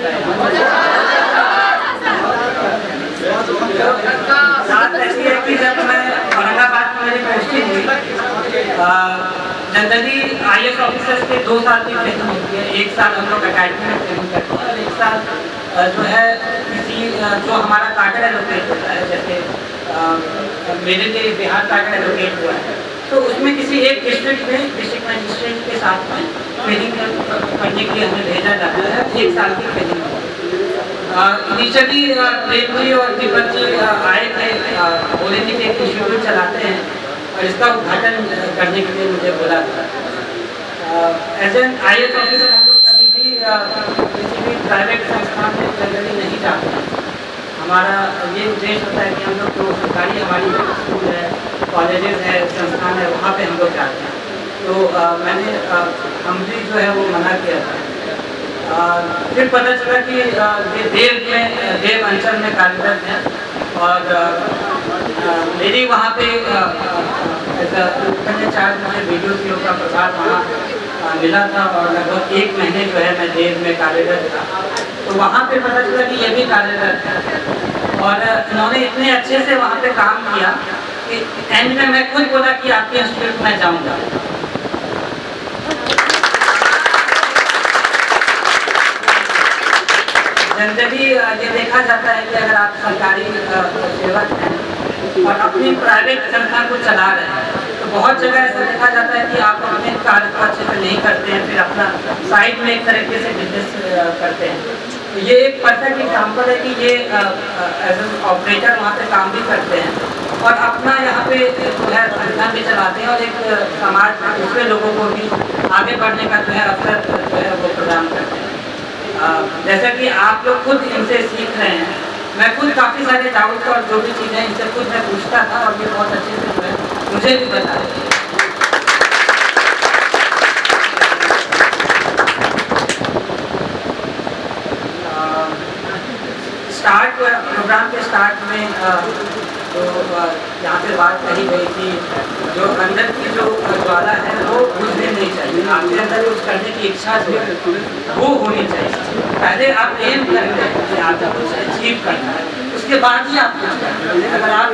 लगता है। बात ऐसी है कि जब मैं औरंगाबाद में मेरी पोस्टिंग हुई, जनरली IAS ऑफिसर्स के 2 साल की ट्रेनिंग होती है। 1 साल हम लोग अकेडमी में ट्रेनिंग करते हैं और 1 साल जो है किसी जो हमारा कार्डर एलोकेट होता है, जैसे मेरे लिए बिहार कार्डर एलोकेट हुआ है, तो उसमें किसी एक डिस्ट्रिक्ट में डिस्ट्रिक्ट मजिस्ट्रेट के साथ में ट्रेनिंग करने के लिए हमें भेजा जाता है। 1 साल की ट्रेनिंग इनिशियली प्रेम जी और दीपक जी आए थे, बोले थे कि एक इंस्टीट्यूट चलाते हैं और इसका उद्घाटन करने के लिए मुझे बोला था। एज एन IAS ऑफिसर हम लोग कभी भी किसी भी प्राइवेट संस्थान में जनरली नहीं जाते हैं। हमारा ये उद्देश्य होता है कि हम लोग जो सरकारी हमारी स्कूल है, कॉलेजेस है, संस्थान है, वहाँ पे हम लोग जाते हैं। तो मैंने हमजी जो है वो मना किया था। फिर पता चला कि ये देव अंचल में कार्यरत हैं और मेरी वहाँ पे चार्ज मुझे वीडियो सीओ का प्रभार वहाँ मिला था और लगभग 1 महीने जो है मैं देव में कार्यरत था। तो वहाँ पे पता चला कि ये भी कार्यरत है और इन्होंने इतने अच्छे से वहाँ पे काम किया कि एंड में मैं खुद बोला कि आपके इंस्टीट्यूट में जाऊँगा। जनरली ये देखा जाता है कि अगर आप सरकारी सेवक हैं और अपनी प्राइवेट संस्थान को चला रहे हैं, तो बहुत जगह ऐसा देखा जाता है कि आप अपने कार्य को अच्छे से नहीं करते हैं, फिर अपना साइड में एक तरीके से बिजनेस करते हैं। तो ये एक परफेक्ट एग्जाम्पल है कि ये एज एन ऑपरेटर वहाँ पे काम भी करते हैं और अपना यहाँ पे जो है संस्थान भी चलाते हैं और एक समाज दूसरे लोगों को भी आगे बढ़ने का जो है अवसर जो है वो प्रदान करते हैं। जैसा कि आप लोग खुद इनसे सीख रहे हैं, मैं खुद काफ़ी सारे डाउट्स और जो भी चीज़ें इनसे खुद मैं पूछता था और ये बहुत अच्छे से जो है मुझे भी बता रहे हैं। प्रोग्राम के स्टार्ट में तो यहाँ पे बात कही गई थी, जो अंदर की जो ज्वाला है वो बुझनी नहीं चाहिए, आपके अंदर उस करने की इच्छा जो है वो होनी चाहिए। पहले आप एम करते हैं कि आपको कुछ अचीव करना है, उसके बाद ही आप कुछ करते हैं। अगर आप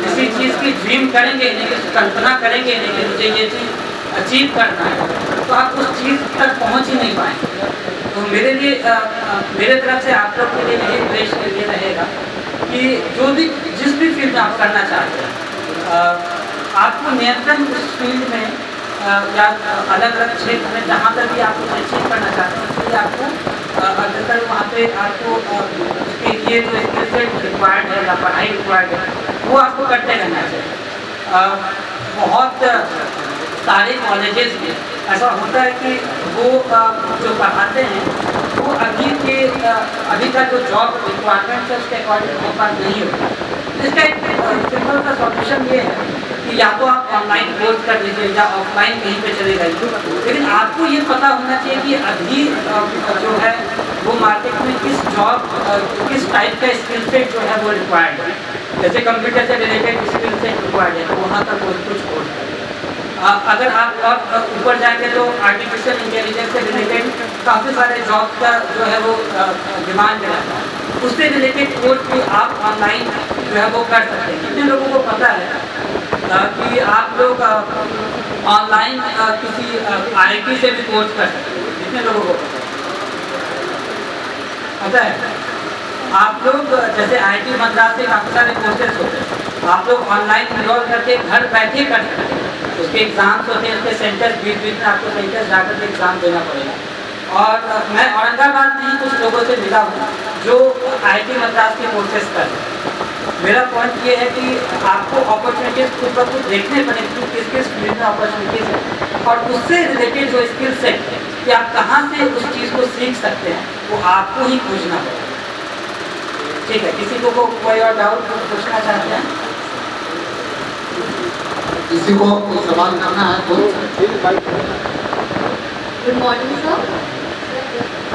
किसी चीज़ की ड्रीम करेंगे नहीं, कि कल्पना करेंगे नहीं कि मुझे ये चीज़ अचीव करना है, तो आप उस चीज़ तक पहुँच ही नहीं पाएंगे। तो मेरे लिए मेरे तरफ से आप लोग के लिए यही उद्देश्य ये रहेगा कि जो भी जिस भी फील्ड में आप करना चाहते हैं, आपको नियंत्रण उस फील्ड में या अलग अलग क्षेत्र में जहाँ पर भी आप कुछ अचीव करना चाहते हैं, उसके लिए आपको अगर वहाँ पे आपको उसके लिए जो स्किल सेट रिक्वायर्ड है या पढ़ाई रिक्वायर्ड है वो आपको करते रहना चाहिए। बहुत सारे कॉलेजेस में ऐसा होता है कि वो जो पढ़ाते हैं वो अभी का जो जॉब रिक्वायरमेंट है उसके अकॉर्डिंग वो बात नहीं होता। इसका एक सिंपल सा सॉल्यूशन ये है कि या तो आप ऑनलाइन कोर्स कर लीजिए या ऑफलाइन कहीं पे चले जाइए, लेकिन आपको ये पता होना चाहिए कि अभी जो है वो मार्केट में किस टाइप का स्किल सेट जो है वो रिक्वायर्ड है। जैसे कंप्यूटर से रिलेटेड स्किल सेट रिक्वायर्ड है तो वहाँ तक कुछ कोर्स करें। अगर आप ऊपर जाएंगे तो आर्टिफिशियल इंटेलिजेंस से रिलेटेड काफ़ी सारे जॉब का जो है वो डिमांड रहता है, उससे रिलेटेड कोर्स भी आप ऑनलाइन जो है वो कर सकते हैं। कितने लोगों को पता है कि आप लोग ऑनलाइन किसी IIT से भी कोर्स कर सकते हैं? कितने लोगों को पता है? आप लोग जैसे IIT मद्रास से काफ़ी सारे कोर्सेज होते हैं, आप लोग ऑनलाइन इनरोल करके घर बैठे कर सकते हैं। उसके एग्ज़ाम्स होते हैं, उसके सेंटर्स बीच में आपको सेंटर्स जाकर के एग्ज़ाम देना पड़ेगा। और मैं औरंगाबाद में ही कुछ लोगों से मिला हूँ जो IIT मद्रास के कोर्सेज कर रहे हैं। मेरा पॉइंट ये है कि आपको अपॉर्चुनिटीज़ खुद ब खुद देखने पड़ेंगे कि किस किस फील्ड में अपॉर्चुनिटीज़ है और उससे रिलेटेड जो स्किल सेट है कि आप कहाँ से उस चीज़ को सीख सकते हैं वो आपको ही खोजना पड़ेगा। ठीक है, किसी को कोई और डाउट पूछना चाहते हैं? किसी को कोई सवाल करना है तो? Good morning sir.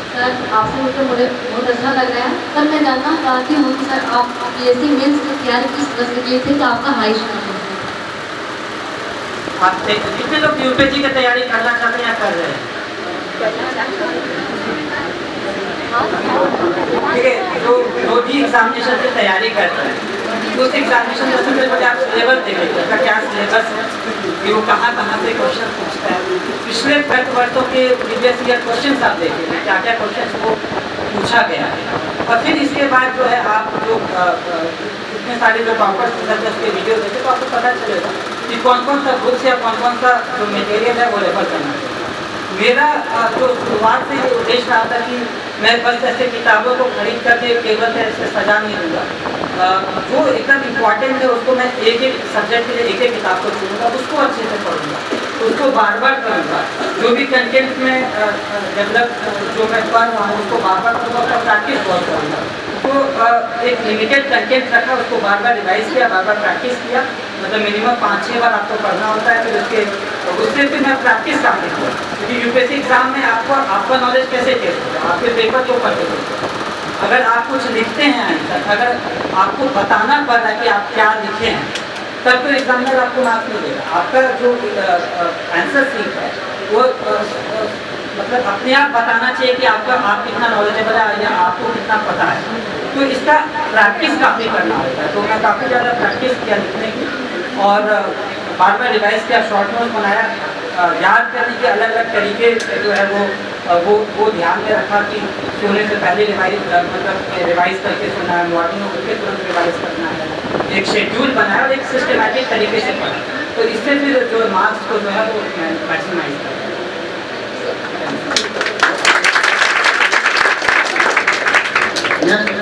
सर आपसे मिलकर मुझे बहुत अच्छा लग रहा है। सर मैं जानना चाहती हूँ कि सर आप PSC मेंस की तैयारी किस तरह से किए थे, तो आपका हाइट आप कितने लोग UPSC की तैयारी करना चाहते हैं या कर रहे हैं? तो जो भी एग्जामिनेशन की तैयारी करते हैं उस एग्जामिनेशन में सबसे पहले आप सिलेबस देखेंगे उसका क्या सिलेबस है कि वो कहाँ से क्वेश्चन पूछता है। पिछले 10 वर्षों के प्रीवियस ईयर क्वेश्चन आप देखेंगे क्या क्या क्वेश्चन को पूछा गया है। और फिर इसके बाद जो है आप जो इतने सारे जो टॉपर्स के वीडियो देखे तो आपको पता चलेगा कि कौन कौन सा बुक्स या कौन कौन सा जो मटेरियल है वो रेफर करना चाहिए। मेरा जो शुरुआत से ये उद्देश्य रहा था कि मैं बस ऐसे किताबों को खरीद करके केवल ऐसे सजा नहीं दूंगा। जो एकदम इम्पॉर्टेंट है उसको मैं एक एक सब्जेक्ट के लिए एक एक किताब को चुनूँगा, उसको अच्छे से पढ़ूँगा, उसको बार बार करूँगा। जो भी कंटेंट में डेवलप जो मैं कर रहा हूँ उसको बार बार करूँगा, उसका प्रैक्टिस बहुत करूँगा। तो एक लिमिटेड कंटेंट रखा, उसको बार बार रिवाइज किया, बार बार प्रैक्टिस किया, मतलब मिनिमम 5-6 बार आपको पढ़ना होता है। फिर उससे फिर मैं प्रैक्टिस करती हूँ क्योंकि यूपीएससी एग्जाम में आपका नॉलेज कैसे टेस्ट होगा, आपके पेपर के ऊपर टेस्ट होगा। अगर आप कुछ लिखते हैं आंसर, अगर आपको बताना पड़ रहा है कि आप क्या लिखे हैं, तब तो एग्जामिनर आपको मार्क्स नहीं देगा। आपका जो आंसर सीट है वो मतलब अपने आप बताना चाहिए कि आप कितना नॉलेजेबल है या आपको कितना पता है। तो इसका प्रैक्टिस काफ़ी करना होता है। तो मैं काफ़ी ज़्यादा प्रैक्टिस किया लिखने की और बार बार रिवाइज किया, शॉर्ट नोट्स बनाया, याद करने के अलग अलग तरीके जो है वो ध्यान में रखा कि सोने से पहले रिवाइज करके सोना है, मॉर्निंग में उठ के तुरंत रिवाइज करना है। एक शेड्यूल बनाया और एक सिस्टमेटिक तरीके से पढ़ा, तो इससे फिर जो मार्क्स को जो है वो मैक्सिमाइज करें। नेक्स्ट